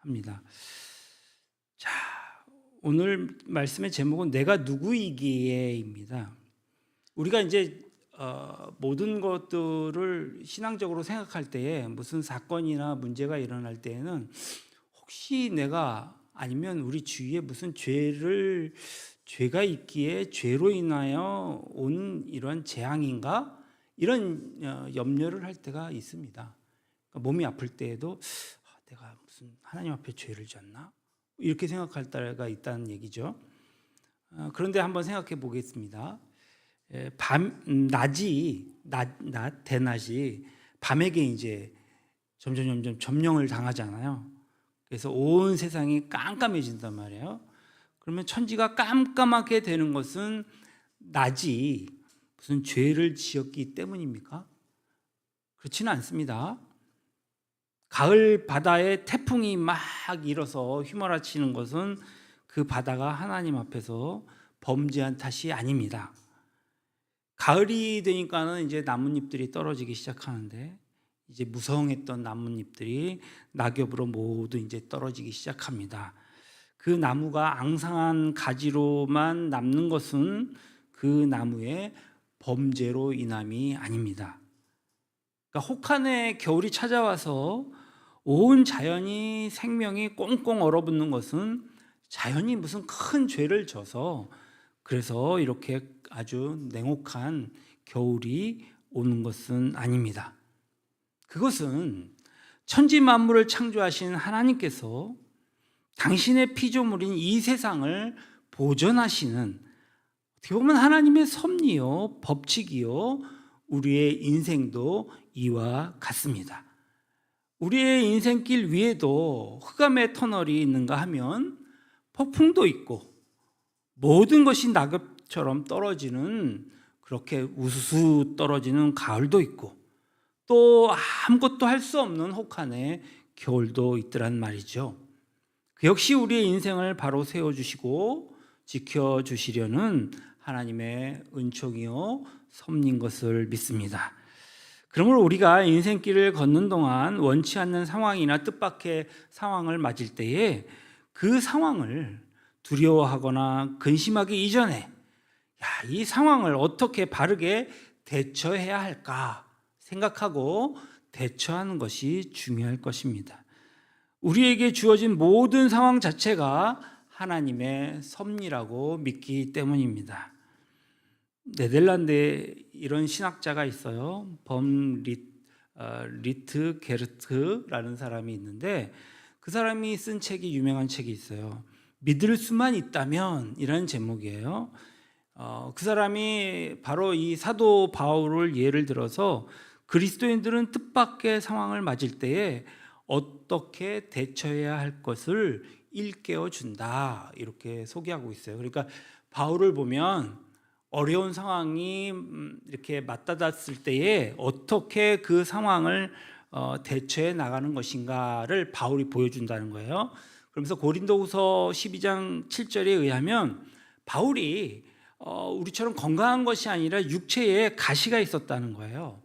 합니다. 자, 오늘 말씀의 제목은 내가 누구이기에입니다. 우리가 이제 모든 것들을 신앙적으로 생각할 때에 무슨 사건이나 문제가 일어날 때에는 혹시 내가 아니면 우리 주위에 무슨 죄가 있기에 죄로 인하여 온 이런 재앙인가? 이런 염려를 할 때가 있습니다. 그러니까 몸이 아플 때에도 내가 무슨 하나님 앞에 죄를 졌나? 이렇게 생각할 때가 있다는 얘기죠. 그런데 한번 생각해 보겠습니다. 대낮이 밤에게 이제 점점 점령을 당하잖아요. 그래서 온 세상이 깜깜해진단 말이에요. 그러면 천지가 깜깜하게 되는 것은 낮이 무슨 죄를 지었기 때문입니까? 그렇지는 않습니다. 가을 바다에 태풍이 막 일어서 휘몰아치는 것은 그 바다가 하나님 앞에서 범죄한 탓이 아닙니다. 가을이 되니까는 이제 나뭇잎들이 떨어지기 시작하는데 이제 무성했던 나뭇잎들이 낙엽으로 모두 이제 떨어지기 시작합니다. 그 나무가 앙상한 가지로만 남는 것은 그 나무의 범죄로 인함이 아닙니다. 그러니까 혹한의 겨울이 찾아와서 온 자연이 생명이 꽁꽁 얼어붙는 것은 자연이 무슨 큰 죄를 져서 그래서 이렇게 아주 냉혹한 겨울이 오는 것은 아닙니다. 그것은 천지 만물을 창조하신 하나님께서 당신의 피조물인 이 세상을 보존하시는 어떻게 보면 하나님의 섭리요 법칙이요 우리의 인생도 이와 같습니다. 우리의 인생길 위에도 흑암의 터널이 있는가 하면 폭풍도 있고 모든 것이 낙엽처럼 떨어지는 그렇게 우수수 떨어지는 가을도 있고 또 아무것도 할 수 없는 혹한의 겨울도 있더란 말이죠. 그 역시 우리의 인생을 바로 세워주시고 지켜주시려는 하나님의 은총이요 섭리인 것을 믿습니다. 그러므로 우리가 인생길을 걷는 동안 원치 않는 상황이나 뜻밖의 상황을 맞을 때에 그 상황을 두려워하거나 근심하기 이전에 이 상황을 어떻게 바르게 대처해야 할까 생각하고 대처하는 것이 중요할 것입니다. 우리에게 주어진 모든 상황 자체가 하나님의 섭리라고 믿기 때문입니다. 네덜란드에 이런 신학자가 있어요. 리트 게르트라는 사람이 있는데 그 사람이 쓴 책이 유명한 책이 있어요. 믿을 수만 있다면 이라는 제목이에요. 그 사람이 바로 이 사도 바울을 예를 들어서 그리스도인들은 뜻밖의 상황을 맞을 때에 어떻게 대처해야 할 것을 일깨워 준다 이렇게 소개하고 있어요. 그러니까 바울을 보면 어려운 상황이 이렇게 맞닿았을 때에 어떻게 그 상황을 대처해 나가는 것인가를 바울이 보여준다는 거예요. 그러면서 고린도후서 12장 7절에 의하면 바울이 우리처럼 건강한 것이 아니라 육체에 가시가 있었다는 거예요.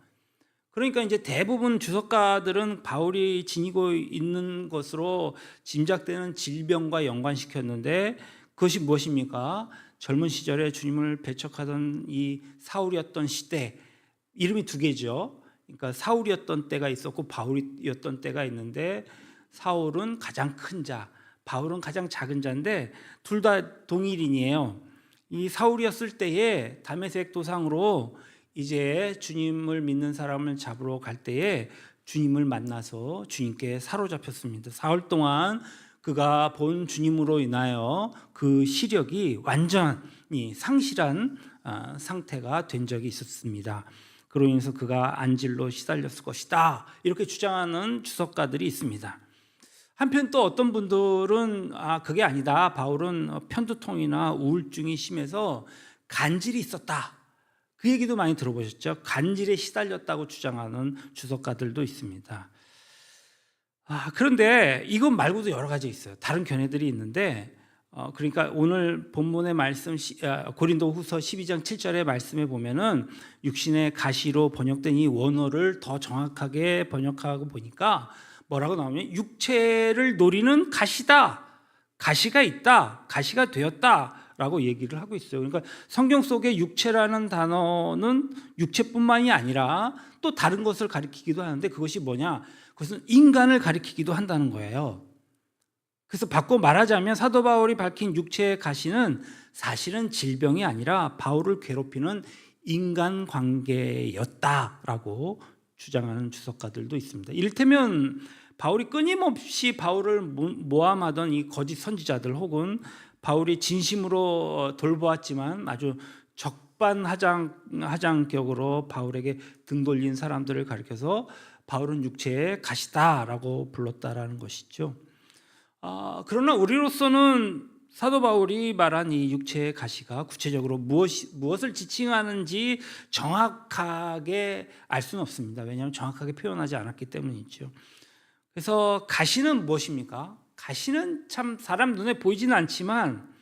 그러니까 이제 대부분 주석가들은 바울이 지니고 있는 것으로 짐작되는 질병과 연관시켰는데 그것이 무엇입니까? 젊은 시절에 주님을 배척하던 이 사울이었던 시대, 이름이 두 개죠. 그러니까 사울이었던 때가 있었고 바울이었던 때가 있는데 사울은 가장 큰 자, 바울은 가장 작은 자인데 둘 다 동일인이에요. 이 사울이었을 때에 다메섹 도상으로 이제 주님을 믿는 사람을 잡으러 갈 때에 주님을 만나서 주님께 사로잡혔습니다. 사흘 동안 그가 본 주님으로 인하여 그 시력이 완전히 상실한 상태가 된 적이 있었습니다. 그로 인해서 그가 안질로 시달렸을 것이다 이렇게 주장하는 주석가들이 있습니다. 한편 또 어떤 분들은 그게 아니다, 바울은 편두통이나 우울증이 심해서 간질이 있었다, 그 얘기도 많이 들어보셨죠? 간질에 시달렸다고 주장하는 주석가들도 있습니다. 그런데 이것 말고도 여러 가지 있어요. 다른 견해들이 있는데 그러니까 오늘 본문의 말씀 고린도후서 12장 7절의 말씀에 보면은 육신의 가시로 번역된 이 원어를 더 정확하게 번역하고 보니까 뭐라고 나오냐면 육체를 노리는 가시다, 가시가 있다, 가시가 되었다라고 얘기를 하고 있어요. 그러니까 성경 속에 육체라는 단어는 육체뿐만이 아니라 또 다른 것을 가리키기도 하는데 그것이 뭐냐? 그것은 인간을 가리키기도 한다는 거예요. 그래서 바꿔 말하자면 사도 바울이 밝힌 육체의 가시는 사실은 질병이 아니라 바울을 괴롭히는 인간관계였다라고 주장하는 주석가들도 있습니다. 이를테면 바울이 끊임없이 바울을 모함하던 이 거짓 선지자들, 혹은 바울이 진심으로 돌보았지만 아주 적반하장격으로 바울에게 등 돌린 사람들을 가리켜서 바울은 육체의 가시다라고 불렀다라는 것이죠. 그러나 우리로서는 사도 바울이 말한 이 육체의 가시가 구체적으로 무엇을 지칭하는지 정확하게 알 수는 없습니다. 왜냐하면 정확하게 표현하지 않았기 때문이죠. 그래서 가시는 무엇입니까? 가시는 참 사람 눈에 보이지는 않지만,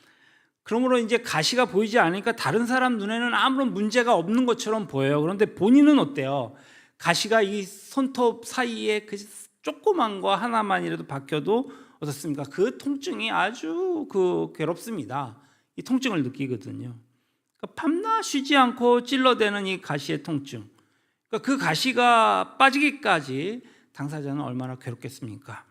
그러므로 이제 가시가 보이지 않으니까 다른 사람 눈에는 아무런 문제가 없는 것처럼 보여요. 그런데 본인은 어때요? 가시가 이 손톱 사이에 그 조그만 거 하나만이라도 박혀도 어떻습니까? 그 통증이 아주 괴롭습니다. 이 통증을 느끼거든요. 그러니까 밤낮 쉬지 않고 찔러대는 이 가시의 통증. 그러니까 그 가시가 빠지기까지 당사자는 얼마나 괴롭겠습니까?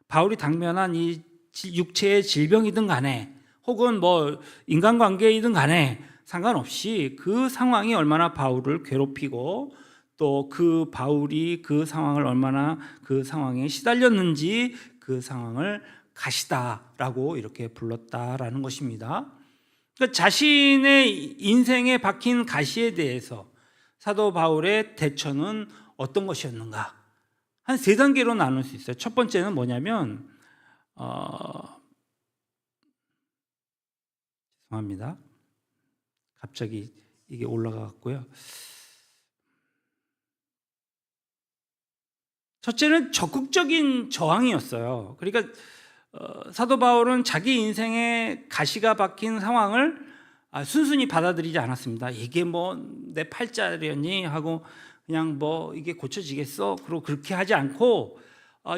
바울이 당면한 이 육체의 질병이든 간에, 혹은 뭐 인간관계이든 간에 상관없이 그 상황이 얼마나 바울을 괴롭히고 또 그 바울이 그 상황을 얼마나 그 상황에 시달렸는지 그 상황을 가시다라고 이렇게 불렀다라는 것입니다. 그러니까 자신의 인생에 박힌 가시에 대해서 사도 바울의 대처는 어떤 것이었는가? 한 세 단계로 나눌 수 있어요. 첫 번째는 뭐냐면 죄송합니다. 갑자기 이게 올라가고요. 첫째는 적극적인 저항이었어요. 그러니까 사도 바울은 자기 인생에 가시가 박힌 상황을 순순히 받아들이지 않았습니다. 이게 뭐 내 팔자려니 하고 그냥 뭐 이게 고쳐지겠어? 그리고 그렇게 하지 않고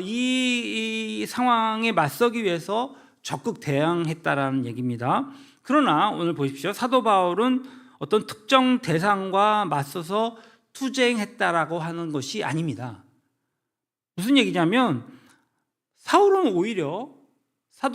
이 상황에 맞서기 위해서 적극 대응했다라는 얘기입니다. 그러나 오늘 보십시오. 사도 바울은 어떤 특정 대상과 맞서서 투쟁했다라고 하는 것이 아닙니다. 무슨 얘기냐면 사도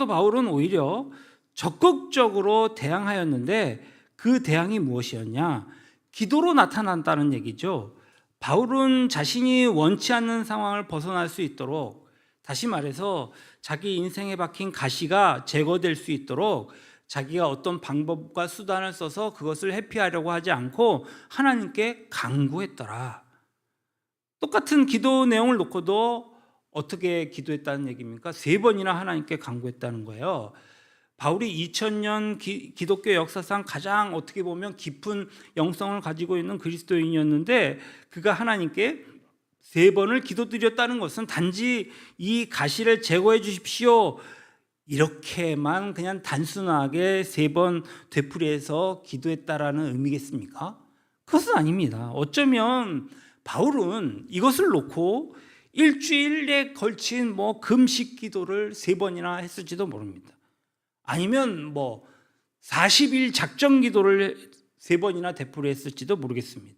바울은 오히려 적극적으로 대항하였는데 그 대항이 무엇이었냐? 기도로 나타난다는 얘기죠. 바울은 자신이 원치 않는 상황을 벗어날 수 있도록, 다시 말해서 자기 인생에 박힌 가시가 제거될 수 있도록 자기가 어떤 방법과 수단을 써서 그것을 회피하려고 하지 않고 하나님께 간구했더라. 똑같은 기도 내용을 놓고도 어떻게 기도했다는 얘기입니까? 3번이나 하나님께 간구했다는 거예요. 바울이 2000년 기독교 역사상 가장 어떻게 보면 깊은 영성을 가지고 있는 그리스도인이었는데 그가 하나님께 3번을 기도드렸다는 것은 단지 이 가시를 제거해 주십시오 이렇게만 그냥 단순하게 3번 되풀이해서 기도했다라는 의미겠습니까? 그것은 아닙니다. 어쩌면 바울은 이것을 놓고 일주일에 걸친 뭐 금식 기도를 3번이나 했을지도 모릅니다. 아니면 뭐 40일 작정 기도를 3번이나 되풀이했을지도 모르겠습니다.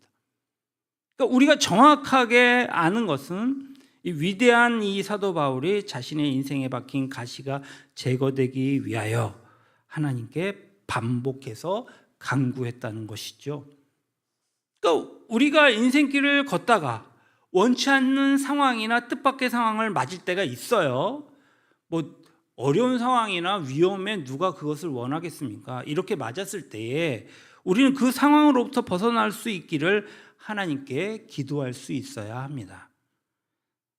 그러니까 우리가 정확하게 아는 것은 이 위대한 이 사도 바울이 자신의 인생에 박힌 가시가 제거되기 위하여 하나님께 반복해서 간구했다는 것이죠. 그러니까 우리가 인생길을 걷다가 원치 않는 상황이나 뜻밖의 상황을 맞을 때가 있어요. 뭐 어려운 상황이나 위험에 누가 그것을 원하겠습니까? 이렇게 맞았을 때에 우리는 그 상황으로부터 벗어날 수 있기를 하나님께 기도할 수 있어야 합니다.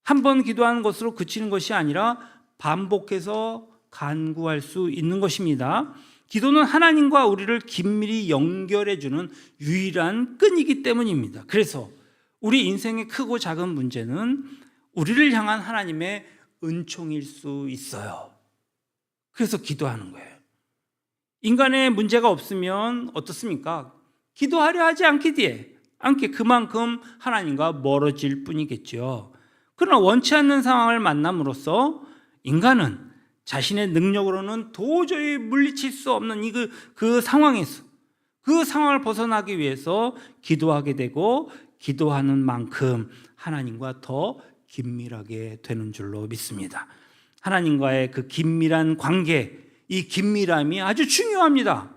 한 번 기도하는 것으로 그치는 것이 아니라 반복해서 간구할 수 있는 것입니다. 기도는 하나님과 우리를 긴밀히 연결해주는 유일한 끈이기 때문입니다. 그래서 우리 인생의 크고 작은 문제는 우리를 향한 하나님의 은총일 수 있어요. 그래서 기도하는 거예요. 인간의 문제가 없으면 어떻습니까? 기도하려 하지 않게 그만큼 하나님과 멀어질 뿐이겠죠. 그러나 원치 않는 상황을 만남으로써 인간은 자신의 능력으로는 도저히 물리칠 수 없는 그 상황에서 그 상황을 벗어나기 위해서 기도하게 되고 기도하는 만큼 하나님과 더 긴밀하게 되는 줄로 믿습니다. 하나님과의 그 긴밀한 관계, 이 긴밀함이 아주 중요합니다.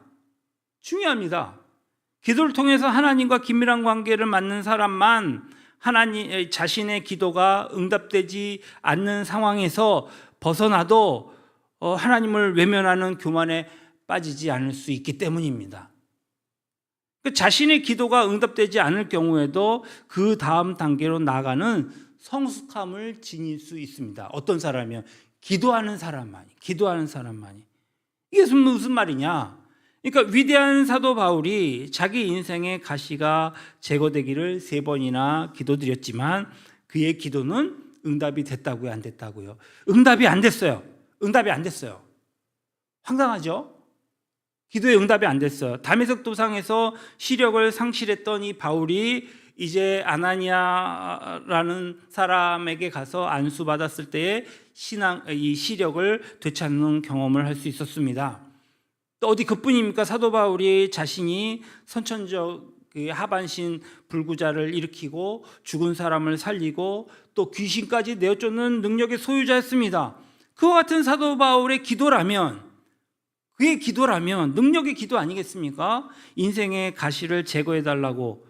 기도를 통해서 하나님과 긴밀한 관계를 맺는 사람만 하나님 자신의 기도가 응답되지 않는 상황에서 벗어나도 하나님을 외면하는 교만에 빠지지 않을 수 있기 때문입니다. 자신의 기도가 응답되지 않을 경우에도 그 다음 단계로 나아가는 성숙함을 지닐 수 있습니다. 어떤 사람이요? 기도하는 사람만이. 이게 무슨 말이냐? 그러니까 위대한 사도 바울이 자기 인생의 가시가 제거되기를 3번이나 기도드렸지만 그의 기도는 응답이 됐다고요, 안 됐다고요? 응답이 안 됐어요. 황당하죠? 기도의 응답이 안 됐어요. 다메섹 도상에서 시력을 상실했던 이 바울이 이제 아나니아라는 사람에게 가서 안수받았을 때에 이 시력을 되찾는 경험을 할 수 있었습니다. 또 어디 그뿐입니까? 사도 바울이 자신이 선천적 하반신 불구자를 일으키고 죽은 사람을 살리고 또 귀신까지 내어쫓는 능력의 소유자였습니다. 그와 같은 사도 바울의 기도라면, 그의 기도라면 능력의 기도 아니겠습니까? 인생의 가시를 제거해달라고,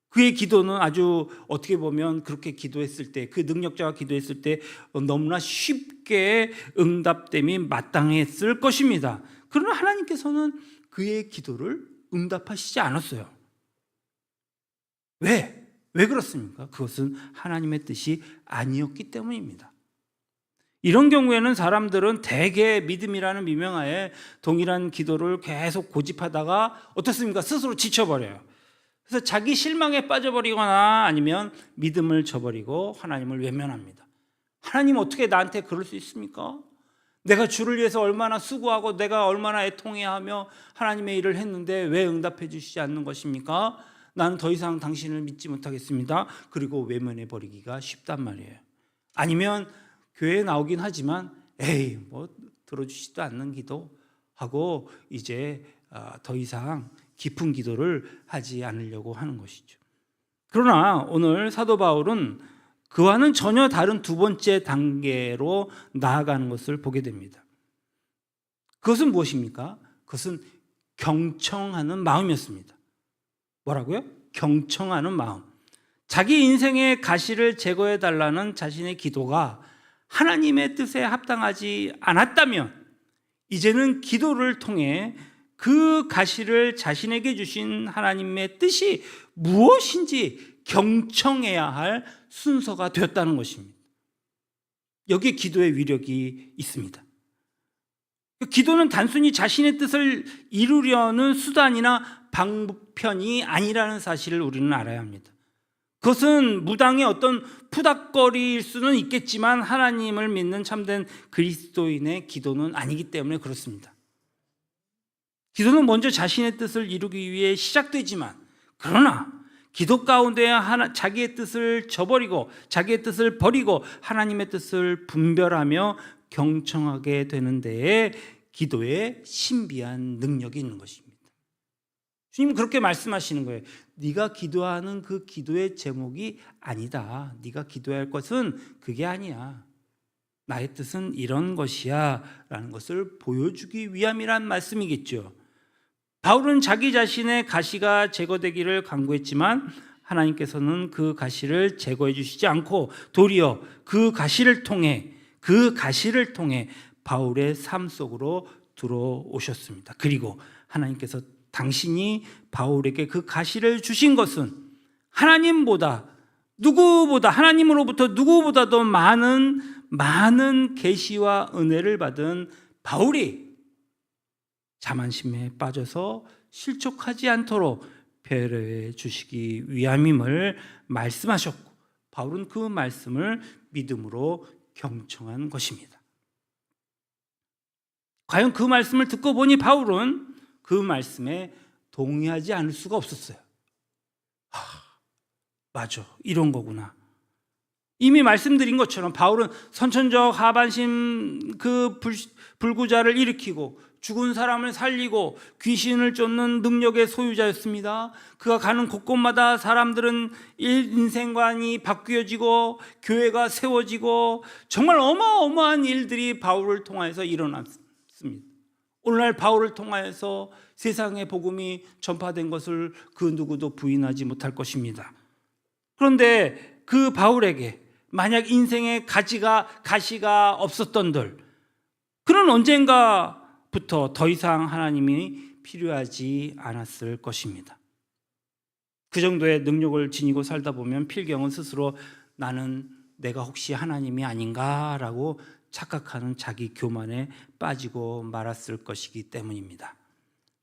그의 기도는 아주 어떻게 보면 그렇게 기도했을 때, 그 능력자가 기도했을 때 너무나 쉽게 응답됨이 마땅했을 것입니다. 그러나 하나님께서는 그의 기도를 응답하시지 않았어요. 왜 그렇습니까? 그것은 하나님의 뜻이 아니었기 때문입니다. 이런 경우에는 사람들은 대개 믿음이라는 미명하에 동일한 기도를 계속 고집하다가 어떻습니까? 스스로 지쳐버려요. 그래서 자기 실망에 빠져버리거나 아니면 믿음을 저버리고 하나님을 외면합니다. 하나님 어떻게 나한테 그럴 수 있습니까? 내가 주를 위해서 얼마나 수고하고 내가 얼마나 애통해하며 하나님의 일을 했는데 왜 응답해 주시지 않는 것입니까? 나는 더 이상 당신을 믿지 못하겠습니다. 그리고 외면해버리기가 쉽단 말이에요. 아니면 교회에 나오긴 하지만 뭐 들어주시지도 않는 기도하고 이제 더 이상 깊은 기도를 하지 않으려고 하는 것이죠. 그러나 오늘 사도 바울은 그와는 전혀 다른 2번째 단계로 나아가는 것을 보게 됩니다. 그것은 무엇입니까? 그것은 경청하는 마음이었습니다. 뭐라고요? 경청하는 마음. 자기 인생의 가시를 제거해달라는 자신의 기도가 하나님의 뜻에 합당하지 않았다면 이제는 기도를 통해 그 가시를 자신에게 주신 하나님의 뜻이 무엇인지 경청해야 할 순서가 되었다는 것입니다. 여기에 기도의 위력이 있습니다. 기도는 단순히 자신의 뜻을 이루려는 수단이나 방편이 아니라는 사실을 우리는 알아야 합니다. 그것은 무당의 어떤 푸닥거리일 수는 있겠지만 하나님을 믿는 참된 그리스도인의 기도는 아니기 때문에 그렇습니다. 기도는 먼저 자신의 뜻을 이루기 위해 시작되지만, 그러나 기도 가운데 자기의 뜻을 저버리고 자기의 뜻을 버리고 하나님의 뜻을 분별하며 경청하게 되는 데에 기도에 신비한 능력이 있는 것입니다. 주님은 그렇게 말씀하시는 거예요. 네가 기도하는 그 기도의 제목이 아니다. 네가 기도해야 할 것은 그게 아니야. 나의 뜻은 이런 것이야 라는 것을 보여주기 위함이란 말씀이겠죠. 바울은 자기 자신의 가시가 제거되기를 간구했지만 하나님께서는 그 가시를 제거해 주시지 않고 도리어 그 가시를 통해 바울의 삶 속으로 들어오셨습니다. 그리고 하나님께서 당신이 바울에게 그 가시를 주신 것은 하나님으로부터 누구보다도 많은 계시와 은혜를 받은 바울이 자만심에 빠져서 실족하지 않도록 배려해 주시기 위함임을 말씀하셨고, 바울은 그 말씀을 믿음으로 경청한 것입니다. 과연 그 말씀을 듣고 보니 바울은 그 말씀에 동의하지 않을 수가 없었어요. 맞아, 이런 거구나. 이미 말씀드린 것처럼 바울은 선천적 하반신 그 불구자를 일으키고 죽은 사람을 살리고 귀신을 쫓는 능력의 소유자였습니다. 그가 가는 곳곳마다 사람들은 인생관이 바뀌어지고 교회가 세워지고 정말 어마어마한 일들이 바울을 통하여서 일어났습니다. 오늘날 바울을 통하여서 세상의 복음이 전파된 것을 그 누구도 부인하지 못할 것입니다. 그런데 그 바울에게 만약 인생의 가시가 없었던들, 그는 언젠가부터 더 이상 하나님이 필요하지 않았을 것입니다. 그 정도의 능력을 지니고 살다 보면 필경은 스스로 나는 내가 혹시 하나님이 아닌가라고 착각하는 자기 교만에 빠지고 말았을 것이기 때문입니다.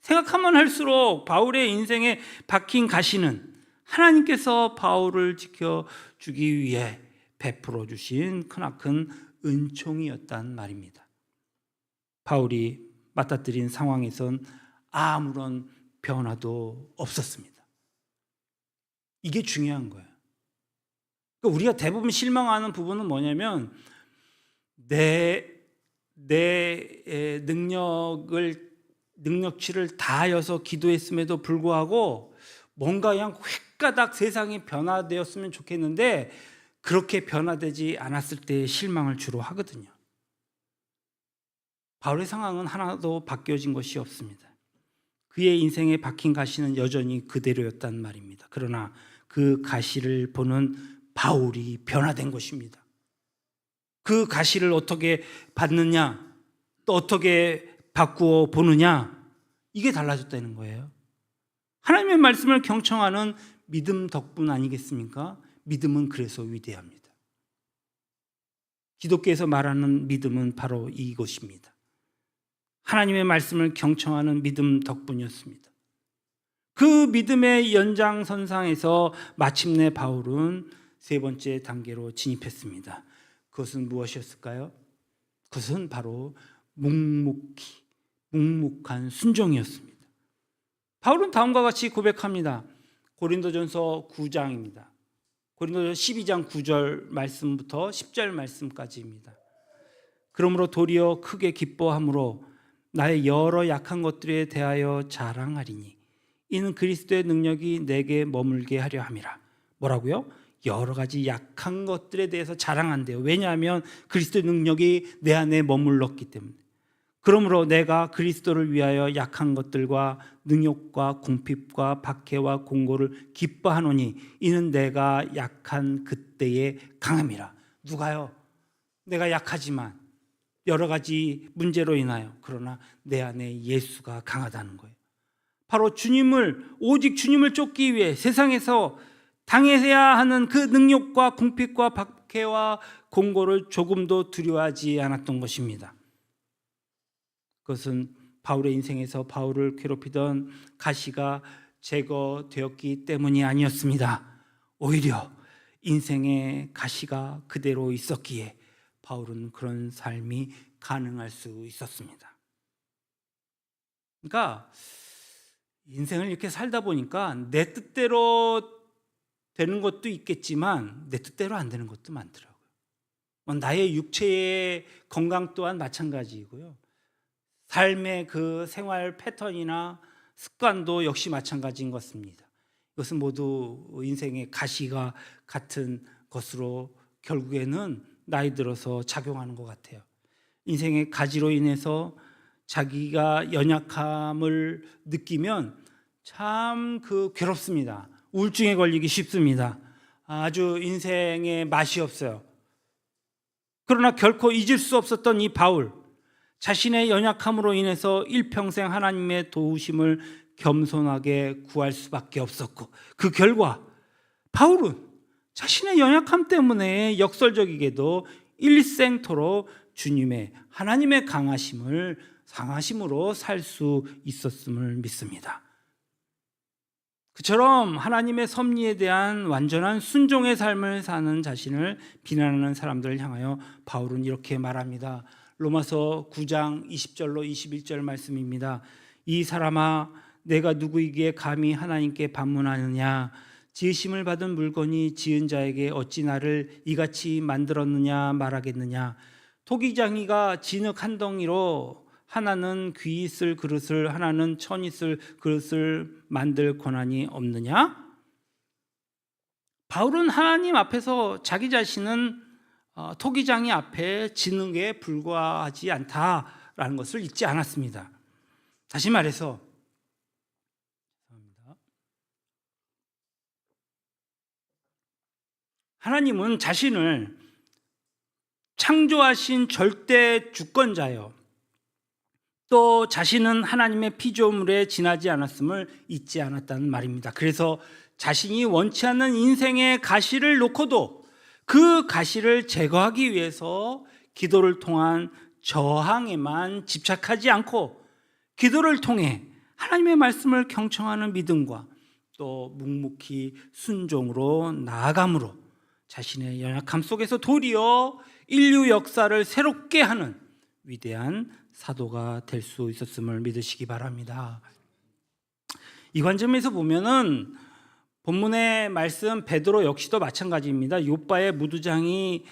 생각하면 할수록 바울의 인생에 박힌 가시는 하나님께서 바울을 지켜주기 위해 베풀어 주신 크나큰 은총이었단 말입니다. 바울이 맞닥뜨린 상황에선 아무런 변화도 없었습니다. 이게 중요한 거예요. 그러니까 우리가 대부분 실망하는 부분은 뭐냐면 내 능력치를 다하여서 기도했음에도 불구하고 뭔가 그냥 획가닥 세상이 변화되었으면 좋겠는데 그렇게 변화되지 않았을 때 실망을 주로 하거든요. 바울의 상황은 하나도 바뀌어진 것이 없습니다. 그의 인생에 박힌 가시는 여전히 그대로였단 말입니다. 그러나 그 가시를 보는 바울이 변화된 것입니다. 그 가시를 어떻게 받느냐, 또 어떻게 바꾸어 보느냐, 이게 달라졌다는 거예요. 하나님의 말씀을 경청하는 믿음 덕분 아니겠습니까? 믿음은 그래서 위대합니다. 기독교에서 말하는 믿음은 바로 이것입니다. 하나님의 말씀을 경청하는 믿음 덕분이었습니다. 그 믿음의 연장선상에서 마침내 바울은 세 번째 단계로 진입했습니다. 그것은 무엇이었을까요? 그것은 바로 묵묵한 순종이었습니다. 바울은 다음과 같이 고백합니다. 고린도전서 9장입니다. 고린도전서 12장 9절 말씀부터 10절 말씀까지입니다. 그러므로 도리어 크게 기뻐함으로 나의 여러 약한 것들에 대하여 자랑하리니 이는 그리스도의 능력이 내게 머물게 하려 함이라. 뭐라고요? 여러 가지 약한 것들에 대해서 자랑한대요. 왜냐하면 그리스도의 능력이 내 안에 머물렀기 때문에. 그러므로 내가 그리스도를 위하여 약한 것들과 능욕과 궁핍과 박해와 공고를 기뻐하노니 이는 내가 약한 그때의 강함이라. 누가요? 내가 약하지만 여러 가지 문제로 인하여 그러나 내 안에 예수가 강하다는 거예요. 바로 오직 주님을 쫓기 위해 세상에서 당해야 하는 그 능욕과 궁핍과 박해와 공고를 조금도 두려워하지 않았던 것입니다. 그것은 바울의 인생에서 바울을 괴롭히던 가시가 제거되었기 때문이 아니었습니다. 오히려 인생의 가시가 그대로 있었기에 바울은 그런 삶이 가능할 수 있었습니다. 그러니까 인생을 이렇게 살다 보니까 내 뜻대로 되는 것도 있겠지만 내 뜻대로 안 되는 것도 많더라고요. 나의 육체의 건강 또한 마찬가지이고요. 삶의 그 생활 패턴이나 습관도 역시 마찬가지인 것입니다. 이것은 모두 인생의 가시가 같은 것으로 결국에는 나이 들어서 작용하는 것 같아요. 인생의 가지로 인해서 자기가 연약함을 느끼면 참 괴롭습니다. 우울증에 걸리기 쉽습니다. 아주 인생에 맛이 없어요. 그러나 결코 잊을 수 없었던 이 바울, 자신의 연약함으로 인해서 일평생 하나님의 도우심을 겸손하게 구할 수밖에 없었고 그 결과 바울은 자신의 연약함 때문에 역설적이게도 일생토록 하나님의 강하심으로 살 수 있었음을 믿습니다. 그처럼 하나님의 섭리에 대한 완전한 순종의 삶을 사는 자신을 비난하는 사람들을 향하여 바울은 이렇게 말합니다. 로마서 9장 20절로 21절 말씀입니다. 이 사람아, 내가 누구이기에 감히 하나님께 반문하느냐? 지으심을 받은 물건이 지은 자에게 어찌 나를 이같이 만들었느냐 말하겠느냐. 토기장이가 진흙 한 덩이로 하나는 귀 있을 그릇을 하나는 천 있을 그릇을 만들 권한이 없느냐? 바울은 하나님 앞에서 자기 자신은 토기장이 앞에 진흙에 불과하지 않다라는 것을 잊지 않았습니다. 다시 말해서 하나님은 자신을 창조하신 절대 주권자요, 또 자신은 하나님의 피조물에 지나지 않았음을 잊지 않았다는 말입니다. 그래서 자신이 원치 않는 인생의 가시를 놓고도 그 가시를 제거하기 위해서 기도를 통한 저항에만 집착하지 않고 기도를 통해 하나님의 말씀을 경청하는 믿음과 또 묵묵히 순종으로 나아감으로 자신의 연약함 속에서 도리어 인류 역사를 새롭게 하는 위대한 사도가 될 수 있었음을 믿으시기 바랍니다. 이 관점에서 보면은 본문의 말씀 베드로 역시도 마찬가지입니다. 요바의 무두장이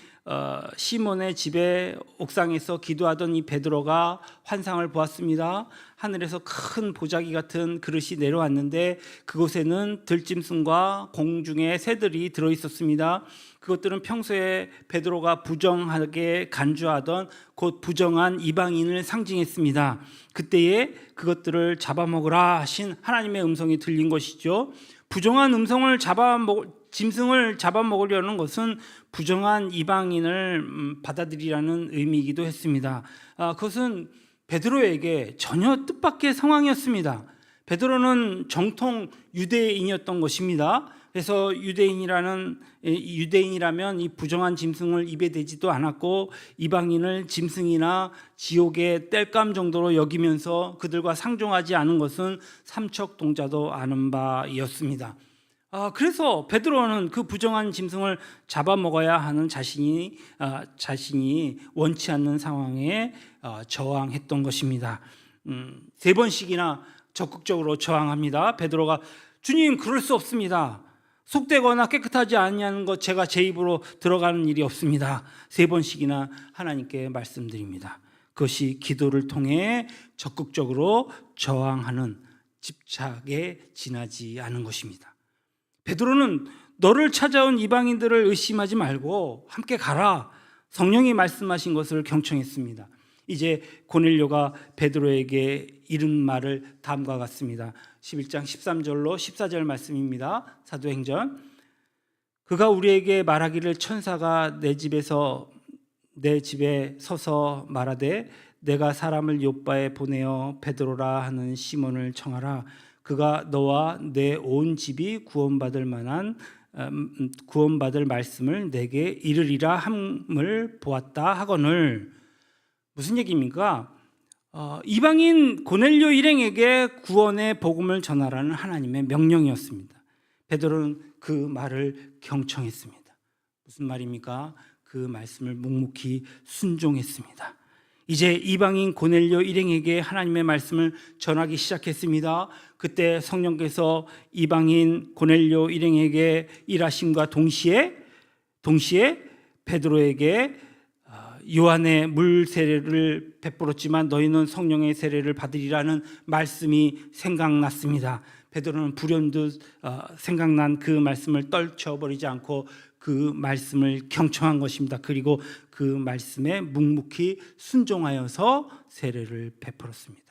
시몬의 집에 옥상에서 기도하던 이 베드로가 환상을 보았습니다. 하늘에서 큰 보자기 같은 그릇이 내려왔는데 그곳에는 들짐승과 공중의 새들이 들어있었습니다. 그것들은 평소에 베드로가 부정하게 간주하던 곧 부정한 이방인을 상징했습니다. 그때에 그것들을 잡아먹으라 하신 하나님의 음성이 들린 것이죠. 부정한 짐승을 잡아먹으려는 것은 부정한 이방인을 받아들이라는 의미이기도 했습니다. 그것은 베드로에게 전혀 뜻밖의 상황이었습니다. 베드로는 정통 유대인이었던 것입니다. 그래서 유대인이라면 이 부정한 짐승을 입에 대지도 않았고 이방인을 짐승이나 지옥의 땔감 정도로 여기면서 그들과 상종하지 않은 것은 삼척동자도 아는 바였습니다. 그래서 베드로는 그 부정한 짐승을 잡아먹어야 하는 자신이 원치 않는 상황에 저항했던 것입니다. 3번씩이나 적극적으로 저항합니다. 베드로가 주님, 그럴 수 없습니다. 속되거나 깨끗하지 아니하는 것 제가 제 입으로 들어가는 일이 없습니다. 3번씩이나 하나님께 말씀드립니다. 그것이 기도를 통해 적극적으로 저항하는 집착에 지나지 않은 것입니다. 베드로는 너를 찾아온 이방인들을 의심하지 말고 함께 가라, 성령이 말씀하신 것을 경청했습니다. 이제 고넬료가 베드로에게 이른 말을 다음과 같습니다. 11장 13절로 14절 말씀입니다. 사도행전. 그가 우리에게 말하기를 천사가 내 집에 서서 말하되 내가 사람을 요바에 보내어 베드로라 하는 시몬을 청하라. 그가 너와 내 온 집이 구원받을 말씀을 내게 이르리라 함을 보았다 하거늘. 무슨 얘기입니까? 이방인 고넬료 일행에게 구원의 복음을 전하라는 하나님의 명령이었습니다. 베드로는 그 말을 경청했습니다. 무슨 말입니까? 그 말씀을 묵묵히 순종했습니다. 이제 이방인 고넬료 일행에게 하나님의 말씀을 전하기 시작했습니다. 그때 성령께서 이방인 고넬료 일행에게 일하심과 동시에 베드로에게 요한의 물 세례를 베풀었지만 너희는 성령의 세례를 받으리라는 말씀이 생각났습니다. 베드로는 불현듯 생각난 그 말씀을 떨쳐버리지 않고 그 말씀을 경청한 것입니다. 그리고 그 말씀에 묵묵히 순종하여서 세례를 베풀었습니다.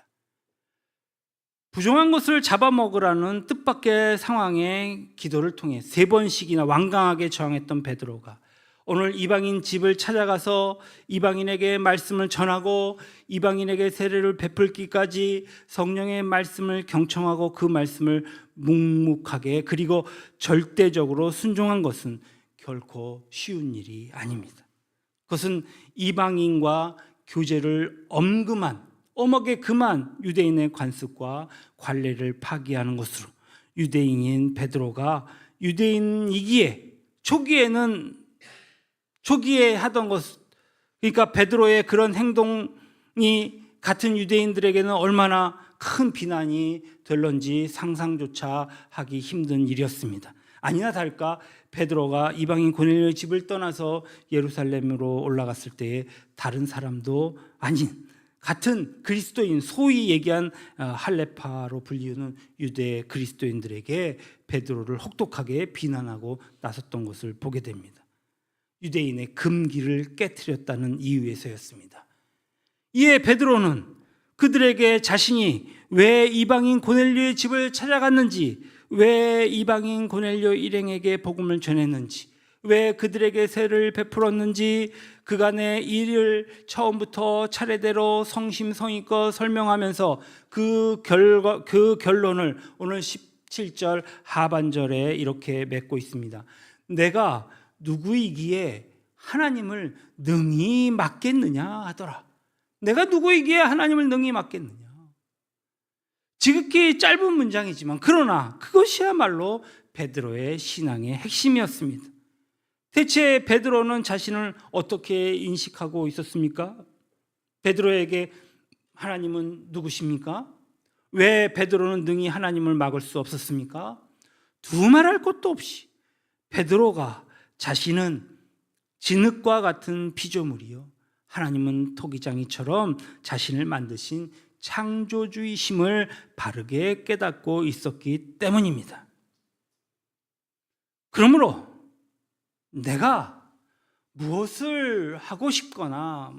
부정한 것을 잡아먹으라는 뜻밖의 상황에 기도를 통해 3번씩이나 완강하게 저항했던 베드로가 오늘 이방인 집을 찾아가서 이방인에게 말씀을 전하고 이방인에게 세례를 베풀기까지 성령의 말씀을 경청하고 그 말씀을 묵묵하게 그리고 절대적으로 순종한 것은 결코 쉬운 일이 아닙니다. 그것은 이방인과 교제를 엄하게 금한 유대인의 관습과 관례를 파기하는 것으로 유대인인 베드로가 유대인이기에 초기에 하던 것, 그러니까 베드로의 그런 행동이 같은 유대인들에게는 얼마나 큰 비난이 될런지 상상조차 하기 힘든 일이었습니다. 아니나 다를까 베드로가 이방인 고넬료의 집을 떠나서 예루살렘으로 올라갔을 때에 다른 사람도 아닌 같은 그리스도인, 소위 얘기한 할레파로 불리우는 유대 그리스도인들에게 베드로를 혹독하게 비난하고 나섰던 것을 보게 됩니다. 유대인의 금기를 깨트렸다는 이유에서였습니다. 이에 베드로는 그들에게 자신이 왜 이방인 고넬료의 집을 찾아갔는지, 왜 이방인 고넬료 일행에게 복음을 전했는지, 왜 그들에게 세를 베풀었는지 그간의 일을 처음부터 차례대로 성심성의껏 설명하면서 그 결론을 오늘 17절 하반절에 이렇게 맺고 있습니다. 내가 누구이기에 하나님을 능히 맡겠느냐 하더라. 내가 누구이기에 하나님을 능히 맡겠느냐. 지극히 짧은 문장이지만 그러나 그것이야말로 베드로의 신앙의 핵심이었습니다. 대체 베드로는 자신을 어떻게 인식하고 있었습니까? 베드로에게 하나님은 누구십니까? 왜 베드로는 능히 하나님을 막을 수 없었습니까? 두말할 것도 없이 베드로가 자신은 진흙과 같은 피조물이요, 하나님은 토기장이처럼 자신을 만드신 창조주이심을 바르게 깨닫고 있었기 때문입니다. 그러므로 내가 무엇을 하고 싶거나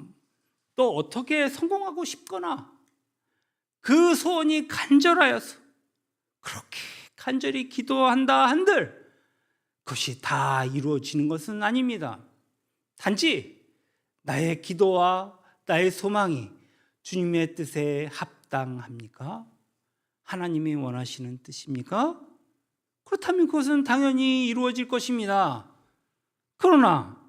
또 어떻게 성공하고 싶거나 그 소원이 간절하여서 그렇게 간절히 기도한다 한들 그것이 다 이루어지는 것은 아닙니다. 단지 나의 기도와 나의 소망이 주님의 뜻에 합당합니까? 하나님이 원하시는 뜻입니까? 그렇다면 그것은 당연히 이루어질 것입니다. 그러나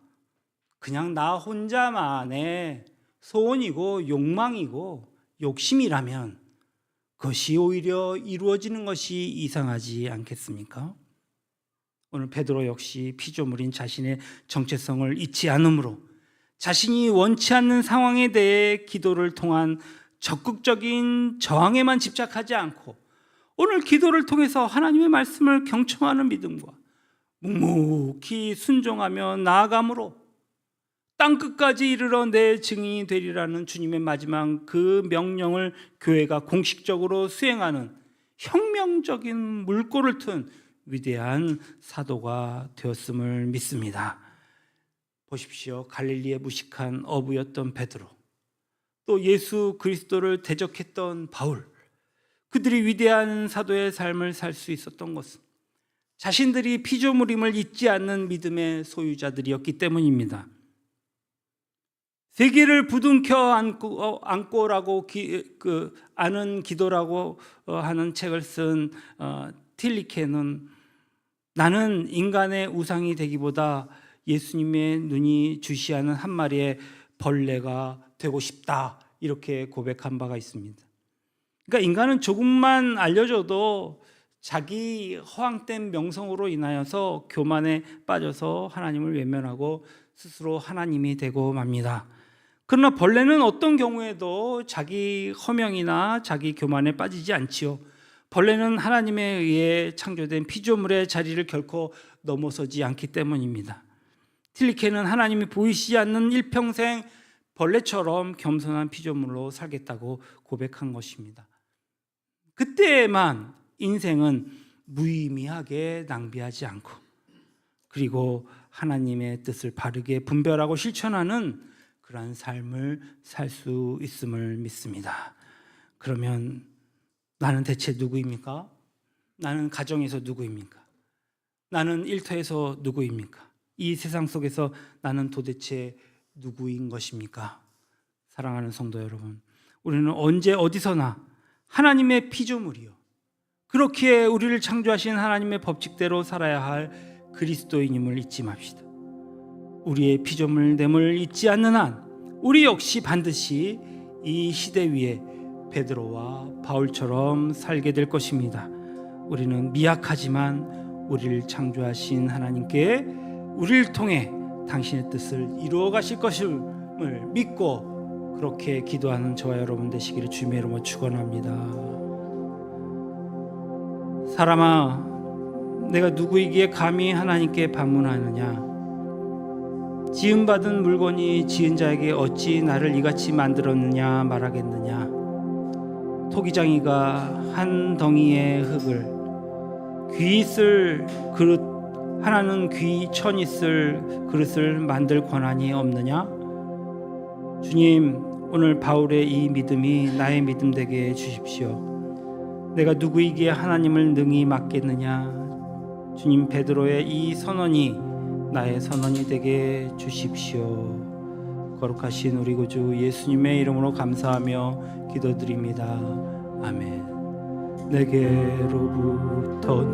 그냥 나 혼자만의 소원이고 욕망이고 욕심이라면 그것이 오히려 이루어지는 것이 이상하지 않겠습니까? 오늘 베드로 역시 피조물인 자신의 정체성을 잊지 않으므로 자신이 원치 않는 상황에 대해 기도를 통한 적극적인 저항에만 집착하지 않고 오늘 기도를 통해서 하나님의 말씀을 경청하는 믿음과 묵묵히 순종하며 나아감으로 땅끝까지 이르러 내 증인이 되리라는 주님의 마지막 그 명령을 교회가 공식적으로 수행하는 혁명적인 물꼬를 튼 위대한 사도가 되었음을 믿습니다. 보십시오. 갈릴리의 무식한 어부였던 베드로, 또 예수 그리스도를 대적했던 바울, 그들이 위대한 사도의 삶을 살 수 있었던 것은 자신들이 피조물임을 잊지 않는 믿음의 소유자들이었기 때문입니다. 세계를 부둥켜 안고라고 아는 기도라고 하는 책을 쓴 틸리케는 나는 인간의 우상이 되기보다 예수님의 눈이 주시하는 한 마리의 벌레가 되고 싶다, 이렇게 고백한 바가 있습니다. 그러니까 인간은 조금만 알려줘도 자기 허황된 명성으로 인하여서 교만에 빠져서 하나님을 외면하고 스스로 하나님이 되고 맙니다. 그러나 벌레는 어떤 경우에도 자기 허명이나 자기 교만에 빠지지 않지요. 벌레는 하나님에 의해 창조된 피조물의 자리를 결코 넘어서지 않기 때문입니다. 틸리케는 하나님이 보이시지 않는 일평생 벌레처럼 겸손한 피조물로 살겠다고 고백한 것입니다. 그때만 인생은 무의미하게 낭비하지 않고 그리고 하나님의 뜻을 바르게 분별하고 실천하는 그러한 삶을 살 수 있음을 믿습니다. 그러면 나는 대체 누구입니까? 나는 가정에서 누구입니까? 나는 일터에서 누구입니까? 이 세상 속에서 나는 도대체 누구인 것입니까? 사랑하는 성도 여러분, 우리는 언제 어디서나 하나님의 피조물이요, 그렇기에 우리를 창조하신 하나님의 법칙대로 살아야 할 그리스도인임을 잊지 맙시다. 우리의 피조물됨을 잊지 않는 한 우리 역시 반드시 이 시대 위에 베드로와 바울처럼 살게 될 것입니다. 우리는 미약하지만 우리를 창조하신 하나님께 우리를 통해 당신의 뜻을 이루어 가실 것임을 믿고 그렇게 기도하는 저와 여러분 되시기를 주님의 이름으로 축원합니다. 사람아, 내가 누구이기에 감히 하나님께 반문하느냐? 지음받은 물건이 지은 자에게 어찌 나를 이같이 만들었느냐 말하겠느냐? 토기장이가 한 덩이의 흙을 귀 있을 그릇 하나는 귀 천 있을 그릇을 만들 권한이 없느냐? 주님, 오늘 바울의 이 믿음이 나의 믿음 되게 해 주십시오. 내가 누구이기에 하나님을 능히 맡겠느냐? 주님, 베드로의 이 선언이 나의 선언이 되게 해 주십시오. 거룩하신 우리 구주 예수님의 이름으로 감사하며 기도드립니다. 아멘. 내게로부터